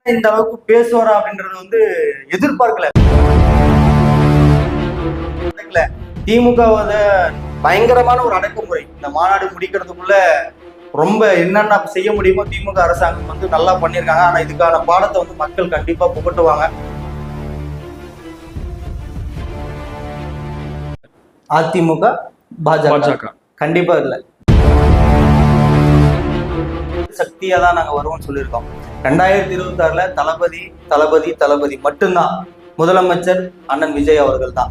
இந்த அளவுக்கு பேசுவாரா அப்படின்றது வந்து எதிர்பார்க்கல. திமுக பயங்கரமான ஒரு அடக்குமுறை இந்த மாநாடு முடிக்கிறதுக்குள்ள ரொம்ப என்னென்ன செய்ய முடியுமோ திமுக அரசாங்கம் வந்து நல்லா பண்ணியிருக்காங்க. ஆனா இதுக்கான பாடத்தை வந்து மக்கள் கண்டிப்பா புகட்டுவாங்க. அதிமுக பாஜக கண்டிப்பா இல்ல, சக்தியா தான் நாங்க வருவோம்னு சொல்லியிருக்கோம். 2026ல தளபதி தளபதி தளபதி மட்டும்தான். முதலமைச்சர் அண்ணன் விஜய் அவர்கள் தான்.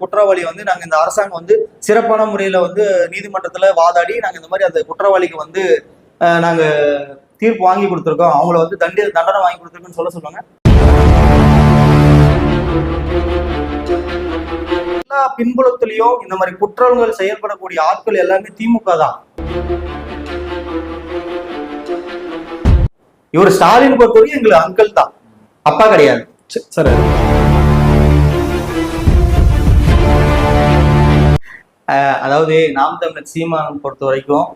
குற்றவாளி வந்து நாங்க இந்த அரசாங்கம் வந்து சிறப்பான முறையில வந்து நீதிமன்றத்துல வாதாடி நாங்க இந்த மாதிரி அந்த குற்றவாளிக்கு வந்து நாங்க தீர்ப்பு வாங்கி கொடுத்துருக்கோம், அவங்கள வந்து தண்டனை வாங்கி கொடுத்துருக்கோம்னு சொல்லுவாங்க. எல்லா பின்புலத்திலையும் இந்த மாதிரி குற்றங்கள் செயல்படக்கூடிய ஆட்கள் எல்லாமே திமுக தான். இவர் ஸ்டாலின் பொறுத்தவரைக்கும் எங்களுக்கு அங்கிள் தான், அப்பா கிடையாது. சரி, அதாவது நாம் தமிழர் சீமானம் பொறுத்த வரைக்கும்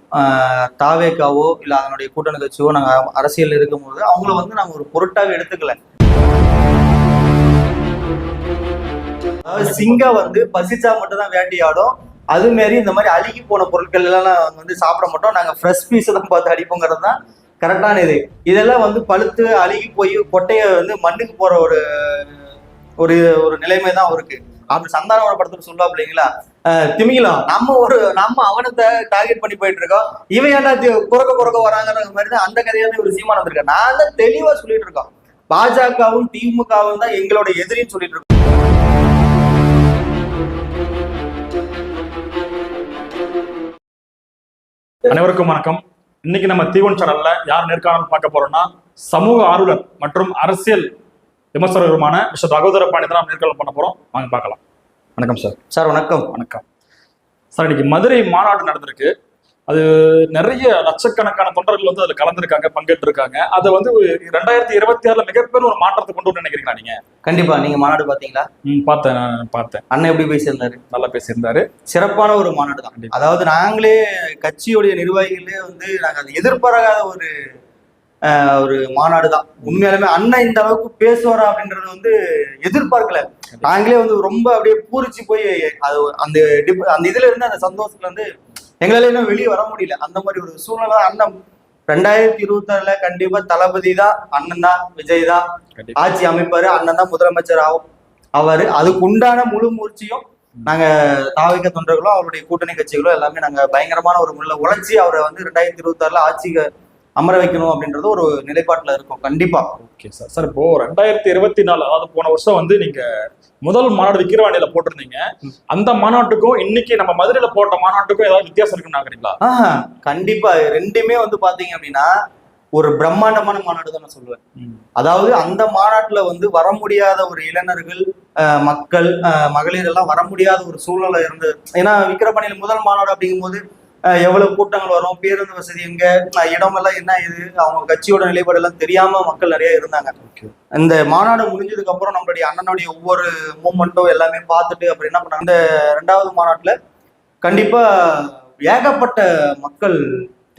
தாவேக்காவோ இல்ல அதனுடைய கூட்டணி கட்சியோ நாங்க அரசியல் இருக்கும்போது அவங்கள வந்து நாங்க ஒரு பொருட்டாவே எடுத்துக்கல. அதாவது சிங்கம் வந்து பசிச்சா மட்டும் தான் வேட்டையாடும், அது மாரி இந்த மாதிரி அழுகி போன பொருட்கள் எல்லாம் வந்து சாப்பிட மாட்டோம், நாங்க ஃப்ரெஷ் பீஸ் தான் பார்த்து அடிப்போங்கிறது தான் கரெக்டான இது. இதெல்லாம் வந்து பழுத்து அழுகி போய் கொட்டைய வந்து மண்ணுக்கு போற ஒரு ஒரு ஒரு நிலைமை தான் இருக்கு. அப்படி சந்தானோட படத்துல சொல்லுவா இல்லைங்களா, திமிங்கலாம் நம்ம அவனத்தை டார்கெட் பண்ணி போயிட்டு இருக்கோம், இவன் ஏன்னா குறக்க வராங்கிற மாதிரி தான் அந்த கதையான ஒரு சீமானம் வந்திருக்கேன். நான் தான் தெளிவா சொல்லிட்டு இருக்கோம், பாஜகவும் திமுகவும் தான் எங்களோட எதிரின்னு சொல்லிட்டு இருக்கோம். அனைவருக்கும் வணக்கம். இன்னைக்கு நம்ம T1 சேனல்ல யார் நேர்காணல் பார்க்க போறோம்னா சமூக ஆர்வலர் மற்றும் அரசியல் விமர்சகருமான மிஸ்டர் ரகுதர பாண்டியன் நாம் நேர்காணல் பண்ண போறோம். வாங்க பார்க்கலாம். வணக்கம் சார். சார் வணக்கம். வணக்கம் சார். இன்னைக்கு மதுரை மாநாடு நடந்திருக்கு. அது நிறைய லட்சக்கணக்கான தொண்டர்கள் வந்து அதுல கலந்துருக்காங்க, பங்கேற்று இருக்காங்க. அதை வந்து 2026ல மிகப்பெரிய ஒரு மாற்றத்தை கொண்டு வந்து நினைக்கிறீங்களா நீங்க? கண்டிப்பா. நீங்க மாநாடு பாத்தீங்களா? பார்த்தேன். அண்ணன் எப்படி பேசியிருந்தாரு? நல்லா பேசியிருந்தாரு. சிறப்பான ஒரு மாநாடு தான். அதாவது நாங்களே கட்சியுடைய நிர்வாகிகளே வந்து நாங்க அதை எதிர்பாராத ஒரு மாநாடு தான். உண்மையாலுமே அண்ணன் இந்த அளவுக்கு பேசுவாரா அப்படின்றது வந்து எதிர்பார்க்கல. நாங்களே வந்து ரொம்ப அப்படியே பூரிச்சு போய் அது அந்த இதுல இருந்து அந்த சந்தோஷத்துல இருந்து எங்களால இன்னும் வெளியே வர முடியல. அந்த மாதிரி ஒரு சூழ்நிலை. அண்ணன் 2026ல கண்டிப்பா தளபதி தான், அண்ணன் தான், விஜய் தான் ஆட்சி அமைப்பாரு, அண்ணன் தான் முதலமைச்சர் ஆகும் அவரு. அதுக்கு உண்டான முழு முயற்சியும் நாங்க தாவிக தொண்டர்களும் அவருடைய கூட்டணி கட்சிகளும் எல்லாமே நாங்க பயங்கரமான ஒரு முள்ள உழைச்சி அவரை வந்து 2026ல ஆட்சிக்கு அமர வைக்கணும் அப்படின்றது ஒரு நிலைப்பாட்டுல இருக்கும். கண்டிப்பா. Okay sir. சார் இப்போ 2024 அதாவது போன வருஷம் வந்து நீங்க முதல் மாநாடு விக்கிரவாண்டியில போட்டிருந்தீங்க. அந்த மாநாட்டுக்கும் இன்னைக்கு நம்ம மதுரையில போட்ட மாநாட்டுக்கும் ஏதாவது வித்தியாசம் இருக்குன்னு கண்டிப்பா. ரெண்டுமே வந்து பாத்தீங்க அப்படின்னா ஒரு பிரம்மாண்டமான மாநாடு தான் நான் சொல்லுவேன். அதாவது அந்த மாநாட்டுல வந்து வர முடியாத ஒரு இளைஞர்கள், மக்கள், மகளிர் எல்லாம் வர முடியாத ஒரு சூழ்நிலை இருந்தது. ஏன்னா விக்கிரவாண்டியில முதல் மாநாடு அப்படிங்கும் போது எவ்வளவு கூட்டங்கள் வரும், பேருந்து வசதி எங்க, இடம் எல்லாம் என்ன, இது அவங்க கட்சியோட நிலைப்பாடு எல்லாம் தெரியாம மக்கள் நிறைய இருந்தாங்க. இந்த மாநாடு முடிஞ்சதுக்கு அப்புறம் நம்மளுடைய அண்ணனுடைய ஒவ்வொரு மூமெண்ட்டும் எல்லாமே பார்த்துட்டு அப்புறம் என்ன பண்ணாங்க, இந்த 2வது மாநாட்டுல கண்டிப்பா ஏகப்பட்ட மக்கள்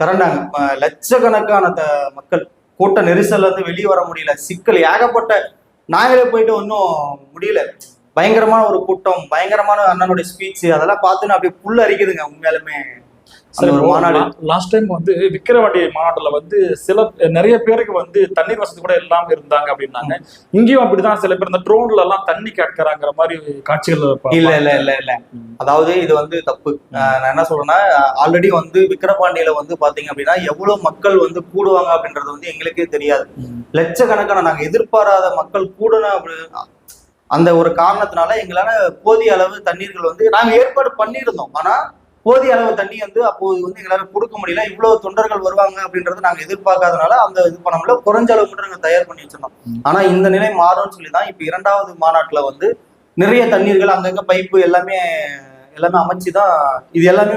திரண்டாங்க. லட்சக்கணக்கான மக்கள். கூட்ட நெரிசல்ல இருந்து வெளியே வர முடியல, சிக்கல் ஏகப்பட்ட. நாங்களே போயிட்டு ஒன்றும் முடியல. பயங்கரமான ஒரு கூட்டம், பயங்கரமான அண்ணனுடைய ஸ்பீச், அதெல்லாம் பார்த்துன்னு அப்படியே புல் அரிக்குதுங்க உண்மையாலுமே. லாஸ்ட் டைம் வந்து விக்கிரவாண்டி மாநாட்டுல வந்து நிறைய பேருக்கு வந்து தண்ணீர் வசதி கூட இல்லாம இருந்தாங்க அப்படின்னாங்க. இங்கேயும் அப்படிதான் சில பேர் இந்த ட்ரோன்ல எல்லாம் தண்ணி கேட்கறாங்கிற மாதிரி காட்சிகள். இல்ல. அதாவது இது வந்து தப்பு. நான் என்ன சொல்றேன்னா, ஆல்ரெடி வந்து விக்கிரவாண்டியில வந்து பாத்தீங்க அப்படின்னா எவ்வளவு மக்கள் வந்து கூடுவாங்க அப்படின்றது வந்து எங்களுக்கே தெரியாது. லட்சக்கணக்கான நாங்க எதிர்பாராத மக்கள் கூடணும். அந்த ஒரு காரணத்தினால எங்களால போதிய அளவு தண்ணீர்கள் வந்து நாங்க ஏற்பாடு பண்ணியிருந்தோம். ஆனா போதிய அளவு தண்ணி வந்து அப்போது வந்து எங்களால கொடுக்க முடியல. இவ்வளவு தொண்டர்கள் வருவாங்க அப்படின்றத நாங்க எதிர்பார்க்காதனால அந்த இது பண்ண குறைஞ்ச அளவு மட்டும் நாங்க தயார் பண்ணி வச்சிருந்தோம். ஆனா இந்த நிலை மாறும்னு சொல்லிதான் இப்ப 2வது மாநாட்டுல வந்து நிறைய தண்ணீர்கள் அங்கங்க பைப்பு எல்லாமே அமைச்சுதான் இது எல்லாமே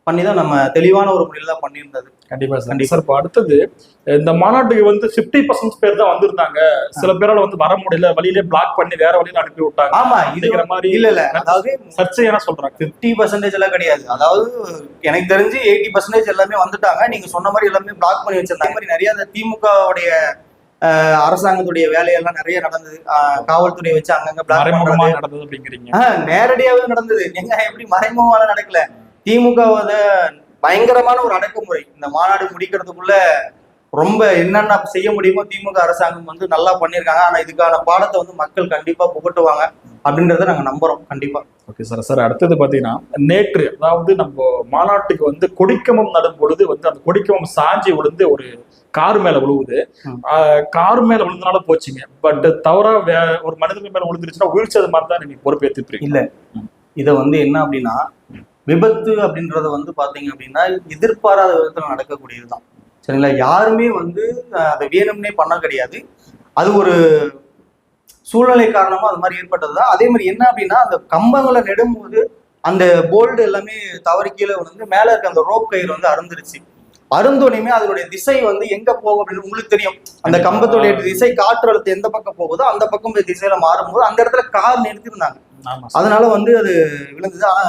பண்ணி தான் நம்ம தெளிவான ஒரு முறையில் தான் பண்ணியிருந்தது. கண்டிப்பா சார். இப்போ அடுத்தது இந்த மாநாட்டுக்கு வந்து 50% பேர் தான் வந்திருந்தாங்க. சில பேரால வந்து வர முடியல, வழியிலே பிளாக் பண்ணி வேற வழியில அனுப்பி விட்டாங்க. ஆமா, இதுங்கிற மாதிரி இல்ல அதாவது சர்ச்சையான சொல்றாங்க. 50% எல்லாம் கிடையாது. அதாவது எனக்கு தெரிஞ்சு 80% எல்லாமே வந்துட்டாங்க. நீங்க சொன்ன மாதிரி எல்லாமே பிளாக் பண்ணி வச்சிருந்தாங்க. மாதிரி நிறைய அந்த திமுகவுடைய அரசாங்கத்துடைய வேலையெல்லாம் நிறைய நடந்தது. காவல்துறையை வச்சு அங்கங்க பிளாக் நடந்தது அப்படிங்கிறீங்க. நேரடியாவே நடந்தது. எங்க எப்படி மறைமுகமான நடக்கல. திமுக பயங்கரமான ஒரு அடக்குமுறை. இந்த மாநாடு முடிக்கிறதுக்குள்ள ரொம்ப என்னென்ன செய்ய முடியுமோ திமுக அரசாங்கம் வந்து நல்லா பண்ணியிருக்காங்க. ஆனா இதுக்கான பாடத்தை வந்து மக்கள் கண்டிப்பா புகட்டுவாங்க அப்படின்றத நாங்க நம்புறோம் கண்டிப்பா. Okay sir. அடுத்தது பாத்தீங்கன்னா நேற்று அதாவது நம்ம மாநாட்டுக்கு வந்து கொடிக்கம்பம் நடும் பொழுது வந்து அந்த கொடிக்கம்பம் சாஞ்சி விழுந்து ஒரு கார் மேல விழுவுது. கார் மேல விழுந்தனால போச்சுங்க. பட் தவறா ஒரு மனிதன் மேல விழுந்துருச்சுன்னா உயிர்ச்சது மாதிரி தான் நீங்க பொறுப்பேற்றுப்பீங்க. இல்ல இதை வந்து என்ன அப்படின்னா விபத்து அப்படின்றத வந்து பாத்தீங்க அப்படின்னா எதிர்பாராத விதத்துல நடக்கக்கூடியதுதான். சரிங்களா? யாருமே வந்து அதை வேணும்னே பண்ண கிடையாது. அது ஒரு சூழ்நிலை காரணமா அது மாதிரி ஏற்பட்டதுதான். அதே மாதிரி என்ன அப்படின்னா அந்த கம்பங்களை நெடும்போது அந்த போல்டு எல்லாமே தவறி கீழே வந்து மேல இருக்க அந்த ரோப் கயிறு வந்து அருந்துருச்சு. அருந்தோனையுமே அதனுடைய திசை வந்து எங்க போகும் அப்படின்னு உங்களுக்கு தெரியும். அந்த கம்பத்துடைய திசை காற்று அழுத்து எந்த பக்கம் போகுதோ அந்த பக்கம் திசையில மாறும்போது அந்த இடத்துல கார் நிறுத்திருந்தாங்க. அதனால வந்து அது விழுந்தது. ஆனா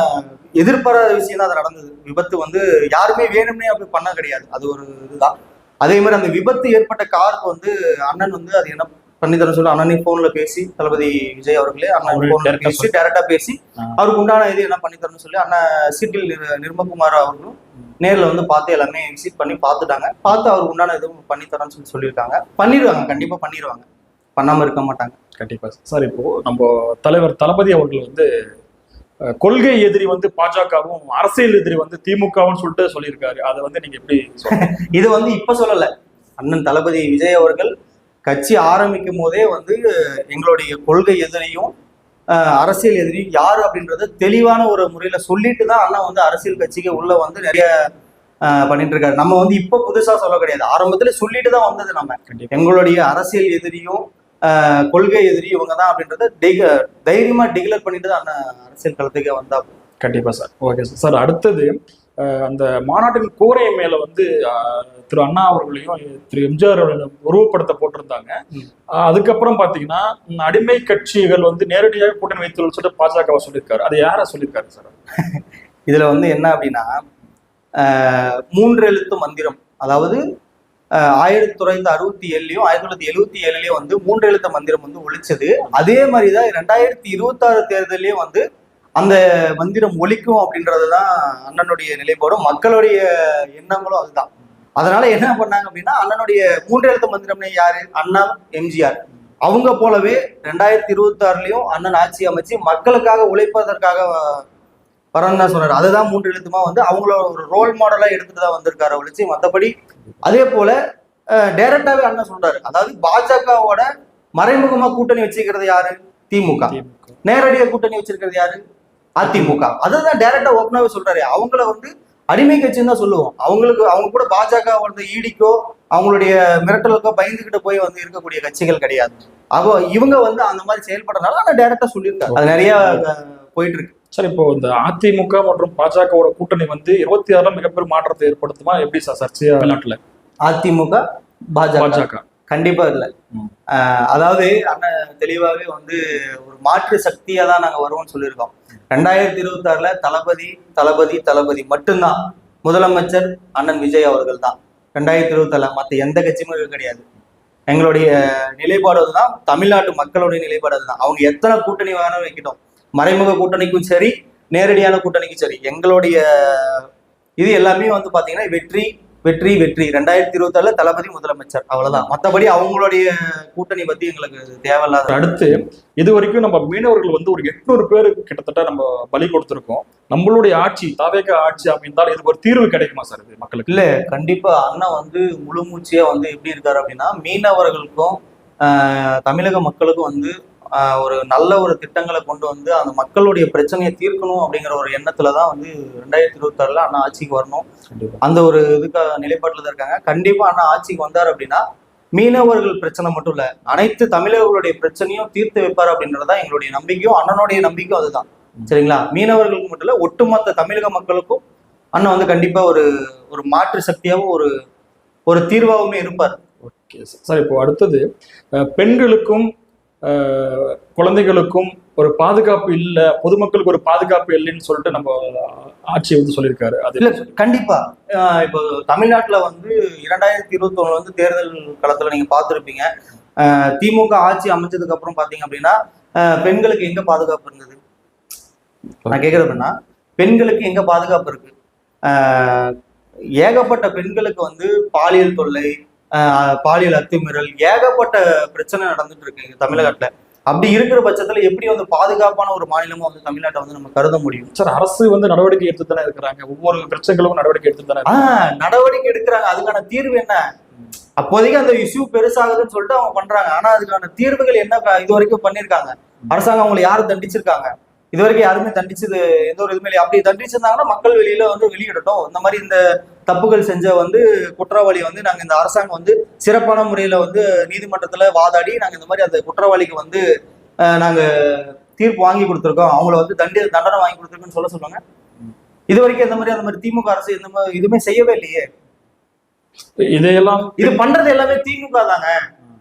எதிர்பாராத விஷயம் தான் அது நடந்தது. விபத்து வந்து யாருமே வேணும்னே அப்படி பண்ண கிடையாது. அது ஒரு இதுதான். அதே மாதிரி அந்த விபத்து ஏற்பட்ட காருக்கு வந்து அண்ணன் வந்து அது என்ன பண்ணி தரேன்னு சொல்லி அண்ணனே போன்ல பேசி தளபதி விஜய் அவர்களே அண்ணன் போன்ல பேசி டைரக்டா பேசி அவருக்கு உண்டான இது என்ன பண்ணி தரணும்னு சொல்லி அண்ணன் சீட்டில் நிர்மகுமார் அவர்களும் நேரில் வந்து பார்த்து எல்லாமே விசிட் பண்ணி பார்த்துட்டாங்க. பார்த்து அவருக்கு உண்டான எதுவும் பண்ணி தரேன்னு சொல்லியிருக்காங்க. பண்ணிடுவாங்க, கண்டிப்பா பண்ணிடுவாங்க, பண்ணாம இருக்க மாட்டாங்க. கண்டிப்பா சார். இப்போ நம்ம தலைவர் தளபதி அவர்கள் வந்து கொள்கை எதிரி வந்து பாஜகவும் அரசியல் எதிரி வந்து திமுகவும் சொல்லிட்டு சொல்லியிருக்காரு. அதை வந்து நீங்க எப்படி இது வந்து இப்ப சொல்லல. அண்ணன் தளபதி விஜய் அவர்கள் கட்சி ஆரம்பிக்கும் போதே வந்து எங்களுடைய கொள்கை எதிரியும் அரசியல் எதிரியும் யாரு அப்படின்றத தெளிவான ஒரு முறையில சொல்லிட்டு தான் அண்ணா வந்து அரசியல் கட்சிக்கு உள்ள வந்து நிறைய பண்ணிட்டு இருக்காரு. நம்ம வந்து இப்ப புதுசா சொல்ல கிடையாது. ஆரம்பத்துல சொல்லிட்டு தான் வந்தது. நம்ம எங்களுடைய அரசியல் எதிரியும் கொள்கை எதிரி இவங்க தான் அப்படின்றத தைரியமா டிக்ளேர் பண்ணிட்டு தான் அரசியல் களத்துக்கே வந்தா. கண்டிப்பா சார். Okay sir. அடுத்தது அந்த மாநாட்டின் கூரை மேல வந்து திரு அண்ணா அவர்களையும் திரு எம்ஜிஆர் உருவப்படத்தை போட்டிருந்தாங்க. அதுக்கப்புறம் பாத்தீங்கன்னா அடிமை கட்சிகள் வந்து நேரடியாக கூட்டணி வைத்து சொல்லிட்டு பாஜகவை சொல்லியிருக்காரு. அது யார சொல்லியிருக்காரு சார்? இதுல வந்து என்ன அப்படின்னா 3 எழுத்து மந்திரம், அதாவது 1967லயும் 1977லயும் வந்து 3 எழுத்து மந்திரம் வந்து ஒழிச்சது. அதே மாதிரிதான் 2026 தேர்தலையும் வந்து அந்த மந்திரம் ஒழிக்கும் அப்படின்றதுதான் அண்ணனுடைய நிலைப்பாடும் மக்களுடைய எண்ணங்களும் அதுதான். அதனால என்ன பண்ணாங்க அப்படின்னா அண்ணனுடைய 3 எழுத்து மந்திரம்னு யாரு? அண்ணா எம்ஜிஆர். அவங்க போலவே 2026லயும் அண்ணன் ஆட்சி அமைச்சு மக்களுக்காக உழைப்பதற்காக வரன்னு தான் சொன்னார். அதுதான் 3 எழுத்துமா வந்து அவங்களோட ஒரு ரோல் மாடலா எடுத்துட்டு தான் வந்திருக்காரு ஒழிச்சு மற்றபடி. அதே போல டைரக்டாவே அண்ணன் சொல்றாரு. அதாவது பாஜகவோட மறைமுகமா கூட்டணி வச்சுக்கிறது யாரு? திமுக. நேரடியா கூட்டணி வச்சிருக்கிறது யாரு? அதிமுக. அதுதான் டைரக்டா ஓப்பனாவே சொல்றாரு. அவங்கள வந்து அடிமை கட்சின்னு தான் சொல்லுவோம். அவங்க கூட பாஜக வந்து ஈடிக்கோ அவங்களுடைய மிரட்டலுக்கோ பயந்துகிட்டு போய் வந்து இருக்கக்கூடிய கட்சிகள் கிடையாது. அப்போ இவங்க வந்து அந்த மாதிரி செயல்படுறதுனால ஆனா டைரக்டா சொல்லியிருக்காரு. அது நிறைய போயிட்டு இருக்கு. சார், இப்போ இந்த அதிமுக மற்றும் பாஜகவோட கூட்டணி வந்து 26 மிகப்பெரும் மாற்றத்தை ஏற்படுத்துமா? எப்படி சார் சர்ச்சையா வெளிநாட்டுல? அதிமுக பாஜக கண்டிப்பா இல்ல. அதாவது அண்ணன் தெளிவாவே வந்து ஒரு மாற்று சக்தியா தான் நாங்க வருவோம்னு சொல்லியிருக்கோம். 2026ல தளபதி மட்டும்தான் முதலமைச்சர் அண்ணன் விஜய் அவர்கள் தான். 2026 மற்ற எந்த கட்சியுமே கிடையாது. எங்களுடைய நிலைப்பாடு தான், தமிழ்நாட்டு மக்களுடைய நிலைப்பாடு தான். அவங்க எத்தனை கூட்டணி வேணாலும் வைக்கட்டும், மறைமுக கூட்டணிக்கும் சரி நேரடியான கூட்டணிக்கும் சரி, எங்களுடைய இது எல்லாமே வந்து பாத்தீங்கன்னா வெற்றி வெற்றி வெற்றி. 2026 தளபதி முதலமைச்சர், அவ்வளவுதான். மற்றபடி அவங்களுடைய கூட்டணி பத்தி எங்களுக்கு தேவையில்லாத. அடுத்து இது வரைக்கும் நம்ம மீனவர்கள் வந்து ஒரு 800 பேர் கிட்டத்தட்ட நம்ம பலி கொடுத்துருக்கோம். நம்மளுடைய ஆட்சி தாவேக ஆட்சி அமைந்தால் இதுக்கு ஒரு தீர்வு கிடைக்குமா சார் இது மக்களுக்கு? இல்ல, கண்டிப்பா அண்ணா வந்து முழு மூச்சியா வந்து எப்படி இருக்காரு அப்படின்னா மீனவர்களுக்கும் தமிழக மக்களுக்கும் வந்து ஒரு நல்ல ஒரு திட்டங்களை கொண்டு வந்து அந்த மக்களுடைய பிரச்சனையை தீர்க்கணும் அப்படிங்கிற ஒரு எண்ணத்துலதான் வந்து 2026ல அண்ணா ஆட்சிக்கு வரணும். அந்த ஒரு இதுக்காக நிலைப்பாட்டுல தான் இருக்காங்க. கண்டிப்பா அண்ணா ஆட்சிக்கு வந்தார் அப்படின்னா மீனவர்கள் பிரச்சனை மட்டும் இல்ல, அனைத்து தமிழர்களுடைய பிரச்சனையும் தீர்த்து வைப்பார் அப்படின்றதான் எங்களுடைய நம்பிக்கையும் அண்ணனுடைய நம்பிக்கையும் அதுதான். சரிங்களா? மீனவர்களுக்கு மட்டும் இல்ல, ஒட்டுமொத்த தமிழக மக்களுக்கும் அண்ணன் வந்து கண்டிப்பா ஒரு ஒரு மாற்று சக்தியாகவும் ஒரு ஒரு தீர்வாகவுமே இருப்பார். Okay sir. இப்போ அடுத்தது பெண்களுக்கும் குழந்தைகளுக்கும் ஒரு பாதுகாப்பு இல்லை, பொதுமக்களுக்கு ஒரு பாதுகாப்பு இல்லைன்னு சொல்லிட்டு நம்ம ஆட்சி வந்து சொல்லியிருக்காரு. அது இல்ல கண்டிப்பா இப்போ தமிழ்நாட்டுல வந்து 2021 வந்து தேர்தல் களத்துல நீங்க பார்த்துருப்பீங்க. திமுக ஆட்சி அமைச்சதுக்கு அப்புறம் பாத்தீங்க அப்படின்னா பெண்களுக்கு எங்க பாதுகாப்பு இருந்தது? நான் கேக்குறது அப்படின்னா பெண்களுக்கு எங்க பாதுகாப்பு இருக்கு? ஏகப்பட்ட பெண்களுக்கு வந்து பாலியல் தொல்லை, பாலியல் அத்துமீறல், ஏகப்பட்ட பிரச்சனை நடந்துட்டு இருக்கு தமிழகத்துல. அப்படி இருக்கிற பட்சத்துல எப்படி வந்து பாதுகாப்பான ஒரு மாநிலமா வந்து தமிழ்நாட்டை வந்து நம்ம கருத முடியும்? சார், அரசு வந்து நடவடிக்கை எடுத்து தானே இருக்கிறாங்க, ஒவ்வொரு பிரச்சனைகளும் நடவடிக்கை எடுத்து தானே. நடவடிக்கை எடுக்கிறாங்க. அதுக்கான தீர்வு என்ன? அப்போதைக்கு அந்த இஷ்யூ பெருசாகுதுன்னு சொல்லிட்டு அவங்க பண்றாங்க. ஆனா அதுக்கான தீர்வுகள் என்ன இது வரைக்கும் பண்ணிருக்காங்க? அரசாங்கம் அவங்களை யாரும் தண்டிச்சிருக்காங்க? இது வரைக்கும் யாருமே தண்டிச்சது எந்த ஒரு இதுமே இல்லை. அப்படி தண்டிச்சிருந்தாங்கன்னா மக்கள் வெளியில வந்து வெளியிடட்டும். இந்த மாதிரி இந்த தப்புகள் செஞ்ச வந்து குற்றவாளி வந்து நாங்க இந்த அரசாங்கம் வந்து சிறப்பான முறையில வந்து நீதிமன்றத்துல வாதாடி நாங்க இந்த மாதிரி அந்த குற்றவாளிக்கு வந்து நாங்க தீர்ப்பு வாங்கி கொடுத்துருக்கோம், அவங்கள வந்து தண்டனை வாங்கி கொடுத்துருக்கோன்னு சொல்லுவாங்க. இது வரைக்கும் இந்த மாதிரி அந்த மாதிரி திமுக அரசு இந்த மாதிரி இதுவுமே செய்யவே இல்லையே. இதையெல்லாம் இது பண்றது எல்லாமே திமுக தாங்க.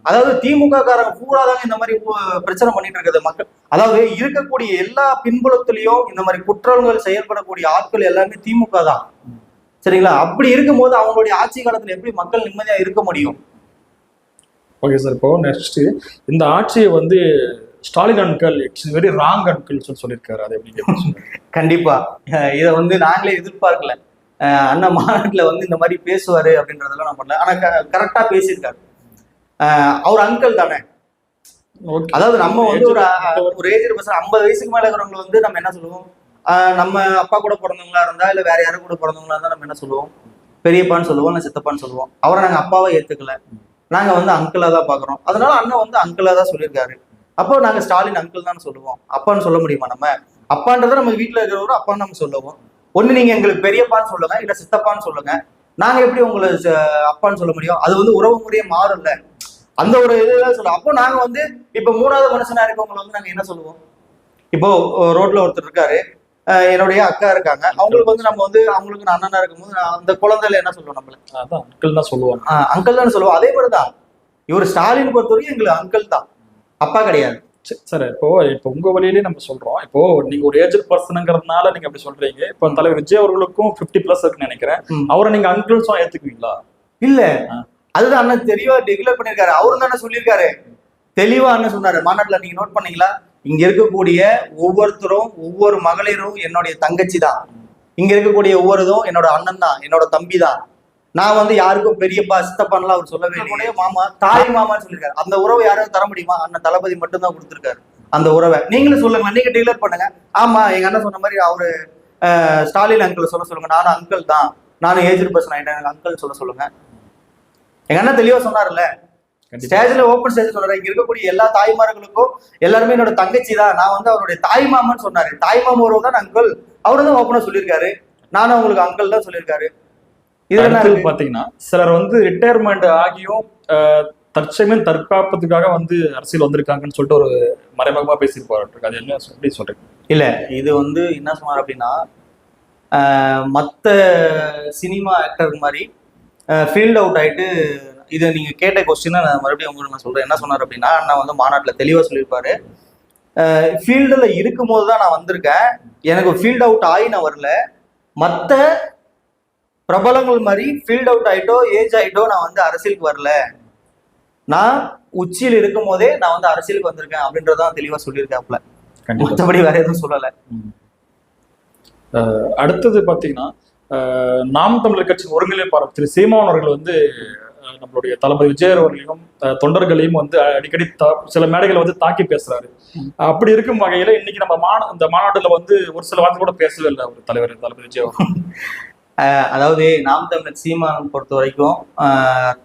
அதாவது திமுக காரங்க பூராதாங்க இந்த மாதிரி பிரச்சனை பண்ணிட்டு இருக்குது மக்கள். அதாவது இருக்கக்கூடிய எல்லா பின்புலத்திலையும் இந்த மாதிரி குற்றங்கள் செயல்படக்கூடிய ஆட்கள் எல்லாமே திமுக தான். சரிங்களா? அப்படி இருக்கும்போது அவங்களுடைய ஆட்சி காலத்துல எப்படி மக்கள் நிம்மதியா இருக்க முடியும்? Okay sir. இப்போ நெக்ஸ்ட் இந்த ஆட்சியை வந்து Stalin uncle it's very wrong uncle சொல்லியிருக்காரு. அது எப்படி? கண்டிப்பா இதை வந்து நாங்களே எதிர்பார்க்கல. அண்ணா மாநாட்டுல வந்து இந்த மாதிரி பேசுவாரு அப்படின்றதெல்லாம் நான் பண்ணல. ஆனா கரெக்டா பேசியிருக்காரு. அவர் அங்கிள் தானே. அதாவது நம்ம வந்து ஒரு ஏஜ் பர்சன் 50 வயசுக்கு மேல இருக்கிறவங்க வந்து நம்ம என்ன சொல்லுவோம்? நம்ம அப்பா கூட பிறந்தவங்களா இருந்தா இல்ல வேற யாரும் கூட பிறந்தவங்களா இருந்தா நம்ம என்ன சொல்லுவோம்? பெரியப்பான்னு சொல்லுவோம், இல்ல சித்தப்பான்னு சொல்லுவோம். அவரை நாங்க அப்பாவை ஏத்துக்கல, நாங்க வந்து அங்கிளா தான் பாக்குறோம். அதனால அண்ணன் வந்து அங்கிளா தான் சொல்லியிருக்காரு. அப்போ நாங்க ஸ்டாலின் அங்கிள் தான் சொல்லுவோம். அப்பான்னு சொல்ல முடியுமா? நம்ம அப்பான்றத நம்ம வீட்டுல இருக்கிறவரும் அப்பான்னு நம்ம சொல்லுவோம். ஒண்ணு நீங்க எங்களுக்கு பெரியப்பான்னு சொல்லுங்க, இல்ல சித்தப்பான்னு சொல்லுங்க. நாங்க எப்படி உங்களை அப்பான்னு சொல்ல முடியும்? அது வந்து உறவு முறையே மாறும்ல. அந்த ஒரு இதுதான் சொல்லுவோம். அப்போ நாங்க வந்து இப்ப 3வது மனுஷனா இருக்கவங்களை வந்து நாங்க என்ன சொல்லுவோம்? இப்போ ரோட்ல ஒருத்தர் இருக்காரு, என்னுடைய அக்கா இருக்காங்க, அவங்களுக்கு வந்து நம்ம வந்து அவங்களுக்கு நான் அண்ணனா இருக்கும்போது அந்த குழந்தையில என்ன சொல்லுவோம்? நம்மள அதான் அங்கிள் தான் சொல்லுவோம். அங்கிள் தான் சொல்லுவோம். அதே மாதிரிதான் இவர் ஸ்டாலின் பொறுத்தவரைக்கும் எங்களுக்கு அங்கிள் தான், அப்பா கிடையாது. சார், இப்போ உங்க வழியிலேயே நம்ம சொல்றோம். இப்போ நீங்க ஒரு ஏஜ் பர்சனுங்கிறதுனால நீங்க அப்படி சொல்றீங்க. இப்போ தலைவர் விஜய் அவர்களுக்கும் 50+ இருக்குன்னு நினைக்கிறேன். அவரை நீங்க அங்கிள் ஏத்துக்குவீங்களா? இல்ல, அதுதான் அண்ணன் தெளிவா டிக்ளேர் பண்ணிருக்காரு. அவரும் தானே சொல்லியிருக்காரு தெளிவா. அண்ணன் சொன்னாரு மாநாட்டுல, நீங்க நோட் பண்ணீங்களா? இங்க இருக்கக்கூடிய ஒவ்வொருத்தரும் ஒவ்வொரு மகளிரும் என்னுடைய தங்கச்சி தான். இங்க இருக்கக்கூடிய ஒவ்வொருதும் என்னோட அண்ணன் தான், என்னோட தம்பி தான். நான் வந்து யாருக்கும் பெரியப்பா சித்தப்பான்லாம் அவர் சொல்லவே இல்லை. மாமா, தாய் மாமான்னு சொல்லியிருக்காரு. அந்த உறவை யாரும் தர முடியுமா? அண்ணன் தளபதி மட்டும் தான் கொடுத்துருக்காரு அந்த உறவை. நீங்களும் சொல்லுங்க, நீங்க டிக்ளேர் பண்ணுங்க. ஆமா, எங்க அண்ணன் சொன்ன மாதிரி அவரு ஸ்டாலின் அங்கிள் சொல்லுங்க. நானும் அங்கிள் தான், நானும் ஏஜ் பர்சன் ஆயிட்டேன், எனக்கு அங்கிள் சொல்லுங்க. எங்க அண்ணன் தெளிவா சொன்னார்ல, ஸ்டேஜ்ல ஓப்பன் ஸ்டேஜ் சொல்றாரு, இங்க இருக்கக்கூடிய எல்லா தாய்மார்களுக்கும் எல்லாருமே என்னோட தங்கச்சி தான், நான் வந்து அவருடைய தாய் மாமன்னு சொன்னாரு. தாய் மாமா உறவு தான் அங்கிள், அவரு தான் ஓப்பனா சொல்லியிருக்காரு. நானும் அவங்களுக்கு அங்கிள் தான் சொல்லியிருக்காரு. இதுல பாத்தீங்கன்னா சிலர் வந்து ரிட்டையர்மெண்ட் ஆகியும் தற்சமயம் தற்காப்பதுக்காக வந்து அரசியல் வந்திருக்காங்கன்னு சொல்லிட்டு ஒரு மறைமுகமா பேசியிருப்பாரு. அது என்ன எப்படி சொல்றீங்க? இல்ல, இது வந்து என்ன சொன்னார் அப்படின்னா, மற்ற சினிமா ஆக்டர் மாதிரி ஃபீல்ட் அவுட் ஆயிட்டு, இதை நீங்க கேட்ட கொஸ்டினை நான் மறுபடியும் உங்களுக்கு நான் சொல்றேன். என்ன சொன்னார் அப்படின்னா, நான் வந்து மாநாட்டுல தெளிவா சொல்லியிருப்பாரு, ஃபீல்டுல இருக்கும் போது தான் நான் வந்திருக்கேன், எனக்கு ஃபீல்ட் அவுட் ஆகி நான் வரல. மற்ற பிரபலங்கள் மாதிரி ஃபீல்ட் அவுட் ஆயிட்டோ ஏஜ் ஆயிட்டோ நான் வந்து அரசியலுக்கு வரல, நான் உச்சியில் இருக்கும் போதே நான் வந்து அரசியலுக்கு வந்திருக்கேன் அப்படின்றதான் தெளிவா சொல்லியிருக்காப்ல. மற்றபடி வேற எதுவும் சொல்லல. அடுத்தது பாத்தீங்கன்னா, நாம் தமிழர் கட்சி ஒருங்கிணைப்பாளர் திரு சீமான் அவர்கள் வந்து நம்மளுடைய தளபதி விஜய் அவர்களையும் தொண்டர்களையும் வந்து அடிக்கடி சில மேடைகளை வந்து தாக்கி பேசுறாரு. அப்படி இருக்கும் வகையில இன்னைக்கு நம்ம இந்த மாநாட்டுல வந்து ஒரு சில வார்த்தை கூட பேசவே இல்லை அவர் தலைவர் தளபதி விஜய் அவர்கள். அதாவது நாம் தமிழர் சீமான் பொறுத்த வரைக்கும்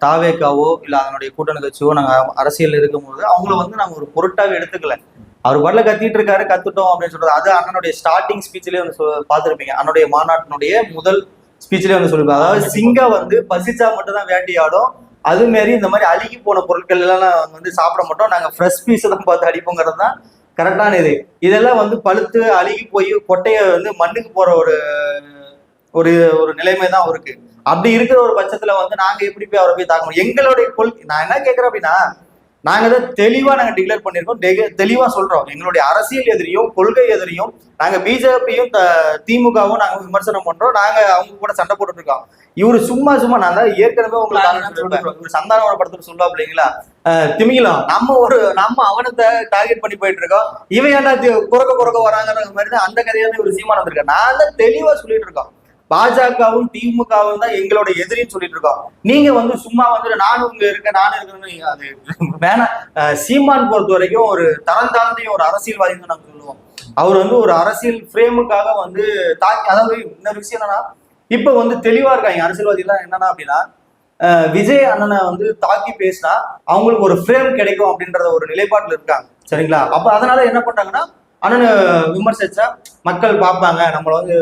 தாவேக்காவோ இல்லை அதனுடைய கூட்டணி கட்சியோ நாங்கள் அரசியல் இருக்கும்போது அவங்கள வந்து நாங்கள் ஒரு பொருட்டாவே எடுத்துக்கல. அவர் பாடல கத்திட்டு இருக்காரு, கத்துட்டோம் அப்படின்னு சொல்றது. அது அண்ணனுடைய ஸ்டார்டிங் ஸ்பீச்லேயே வந்து பார்த்துருப்பீங்க. அண்ணனுடைய மாநாட்டினுடைய முதல் ஸ்பீச்லேயே வந்து சொல்லியிருப்பாங்க. அதாவது சிங்கம் வந்து பசிச்சா மட்டும் தான் வேட்டையாடும், அது மாரி இந்த மாதிரி அழுகி போன பொருட்கள் எல்லாம் வந்து சாப்பிட மாட்டோம், நாங்கள் ஃப்ரெஷ் பீஸை தான் பார்த்து அடிப்போங்கிறது தான் கரெக்டான இது. இதெல்லாம் வந்து பழுத்து அழுகி போய் கொட்டையை வந்து மண்ணுக்கு போற ஒரு ஒரு நிலைமை தான் அவருக்கு. அப்படி இருக்கிற ஒரு பட்சத்துல வந்து நாங்க எப்படி போய் அவரை போய் தாக்க முடியும்? எங்களுடைய கொள்கை நான் என்ன கேட்கிறேன் அப்படின்னா, நாங்க தான் தெளிவா நாங்க டிக்ளேர் பண்ணிருக்கோம், தெளிவா சொல்றோம். எங்களுடைய அரசியல் எதிரியும் கொள்கை எதிரியும் நாங்க பிஜேபியும் திமுகவும் நாங்க விமர்சனம் பண்றோம். நாங்க அவங்க கூட சண்டை போட்டுட்டு இருக்கோம். இவரு சும்மா நான் தான் ஏற்கனவே உங்களுக்கு இவரு சந்தானோட படத்துல சொல்லுவா இல்லைங்களா, திமிங்கலாம் நம்ம அவனை டார்கெட் பண்ணி போயிட்டு இருக்கோம், இவன் ஏன்னா குறக்க வராங்கிற மாதிரி தான் அந்த கதையா தான் இவர் சீமான் வந்திருக்கேன். நான் தான் தெளிவா சொல்லிட்டு இருக்கோம், பாஜகவும் திமுகவும் தான் எங்களோட எதிரின்னு சொல்லிட்டு இருக்கோம். நீங்க வந்து சும்மா வந்து நானும் இங்க இருக்கேன் நானும் இருக்கேன்னு அது வேணாம். சீமான் பொறுத்த வரைக்கும் ஒரு தரம் தாழ்ந்த ஒரு அரசியல்வாதி தான் நாங்க சொல்லுவோம். அவர் வந்து ஒரு அரசியல் ஃப்ரேமுக்காக வந்து தாக்கி, அதாவது இன்னொரு விஷயம் என்னன்னா, இப்ப வந்து தெளிவா இருக்காங்க அரசியல்வாதி எல்லாம் என்னன்னா அப்படின்னா, விஜய் அண்ணனை வந்து தாக்கி பேசினா அவங்களுக்கு ஒரு ஃப்ரேம் கிடைக்கும் அப்படின்றத ஒரு நிலைப்பாட்டுல இருக்காங்க. சரிங்களா? அப்ப அதனால என்ன பண்றாங்கன்னா, அண்ணனை விமர்சிச்சா மக்கள் பார்ப்பாங்க, நம்மள வந்து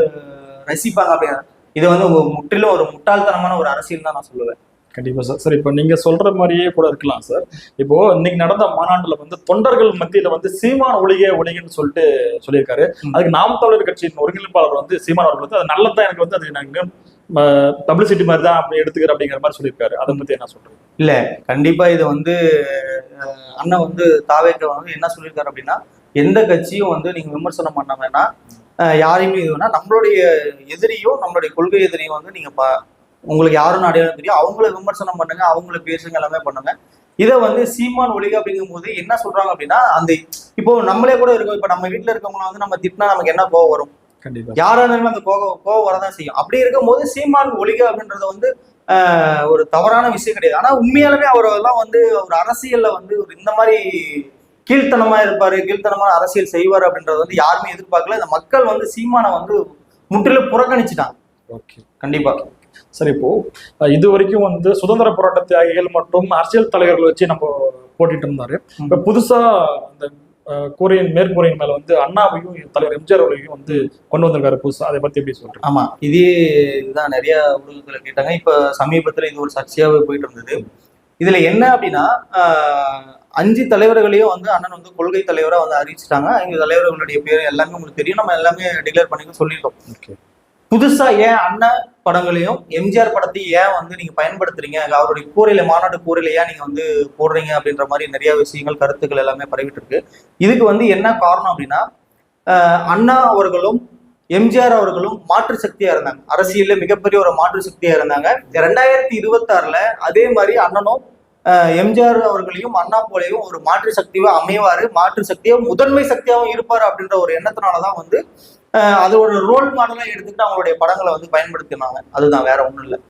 ரசிப்பாங்க அப்படின்னா, இது வந்து முற்றிலும் ஒரு முட்டாள்தனமான ஒரு அரசியல் தான் நான் சொல்லுவேன். கண்டிப்பா சார். சார் இப்போ நீங்க சொல்ற மாதிரியே கூட இருக்கலாம் சார். இப்போ இன்னைக்கு நடந்த மாநாட்டுல வந்து தொண்டர்கள் மத்தியில வந்து சீமான் ஒழிகன்னு சொல்லிட்டு சொல்லியிருக்காரு. அதுக்கு நாம் தமிழர் கட்சியின் ஒருங்கிணைப்பாளர் வந்து சீமான் அவர்கள் வந்து அது நல்லதான், எனக்கு வந்து அது நாங்க பப்ளிசிட்டி மாதிரி தான் அப்படி எடுத்துக்கிற அப்படிங்கிற மாதிரி சொல்லியிருக்காரு. அதை பத்தி என்ன சொல்றீங்க? இல்ல, கண்டிப்பா இது வந்து அண்ணன் வந்து தாவேக்க வந்து என்ன சொல்லியிருக்காரு அப்படின்னா, எந்த கட்சியும் வந்து நீங்க விமர்சனம் பண்ண வேணா, யாரையுமே இதுனா நம்மளுடைய எதிரியும் நம்மளுடைய கொள்கை எதிரியும் வந்து நீங்க உங்களுக்கு யாரும் அடையாளம் தெரியும், அவங்கள விமர்சனம் பண்ணுங்க, அவங்கள பேசுங்க, எல்லாமே பண்ணுங்க. இதை வந்து சீமான் ஒழிக அப்படிங்கும் போது என்ன சொல்றாங்க அப்படின்னா, அந்த இப்போ நம்மளே கூட இருக்கோம், இப்ப நம்ம வீட்டுல இருக்கவங்களை வந்து நம்ம திட்டினா நமக்கு என்ன கோவம் வரும்? கண்டிப்பா யாரா இருந்தாலும் அந்த கோவம் வரதான் செய்யும். அப்படி இருக்கும் போது சீமான் ஒழிக அப்படின்றது வந்து ஒரு தவறான விஷயம் கிடையாது. ஆனா உண்மையாலுமே அவரெல்லாம் வந்து ஒரு அரசியல்ல வந்து ஒரு இந்த மாதிரி கீழ்த்தனமா இருப்பாரு, கீழ்த்தனமான அரசியல் செய்வாரு அப்படின்றது வந்து யாருமே எதிர்பார்க்கல. இந்த மக்கள் வந்து சீமானை வந்து முற்றிலும் புறக்கணிச்சுட்டாங்க. ஓகே, கண்டிப்பா. சரி, இப்போ இது வரைக்கும் வந்து சுதந்திர போராட்ட தியாகிகள் மற்றும் அரசியல் தலைவர்கள் வச்சு நம்ம போட்டிட்டு இருந்தாரு. இப்ப புதுசா அந்த மேற்கூரையின் மேல வந்து அண்ணாவையும் தலைவர் எம்ஜிஆர் அவர்களையும் வந்து கொண்டு வந்திருக்காரு புதுசா. அதை பத்தி எப்படி சொல்றேன்? ஆமா, இதுதான் நிறைய ஊடகத்துல கேட்டாங்க. இப்ப சமீபத்துல இது ஒரு சர்ச்சையாவே போயிட்டு இருந்தது. இதுல என்ன அப்படின்னா, 5 தலைவர்களையும் வந்து அண்ணன் வந்து கொள்கை தலைவரா வந்து அறிவிச்சிட்டாங்க. 5 தலைவர்களுடைய பேர் எல்லாமே உங்களுக்கு தெரியும், நம்ம எல்லாமே டிக்ளேர் பண்ணி சொல்லிட்டோம். புதுசா ஏன் அண்ணன் படங்களையும் எம்ஜிஆர் படத்தையும் ஏன் வந்து நீங்க பயன்படுத்துறீங்க, அவருடைய கூரையில மாநாடு கூரையில ஏன் நீங்க வந்து போடுறீங்க அப்படின்ற மாதிரி நிறைய விஷயங்கள் கருத்துக்கள் எல்லாமே பரவிட்டு இருக்கு. இதுக்கு வந்து என்ன காரணம் அப்படின்னா, அண்ணா அவர்களும் எம்ஜிஆர் அவர்களும் மாற்று சக்தியா இருந்தாங்க, அரசியல்ல மிகப்பெரிய ஒரு மாற்று சக்தியா இருந்தாங்க. 2026ல அதே மாதிரி அண்ணனும் எம்ஜிஆர் அவர்களையும் அண்ணா போலையும் ஒரு மாற்று சக்தியா அமைவாரு, மாற்று சக்தியா முதன்மை சக்தியாவும் இருப்பாரு அப்படின்ற ஒரு எண்ணத்தினாலதான் வந்து அது ஒரு ரோல் மாடலா எடுத்துக்கிட்டு அவங்களுடைய படங்களை வந்து பயன்படுத்தினாங்க. அதுதான், வேற ஒண்ணும் இல்லை.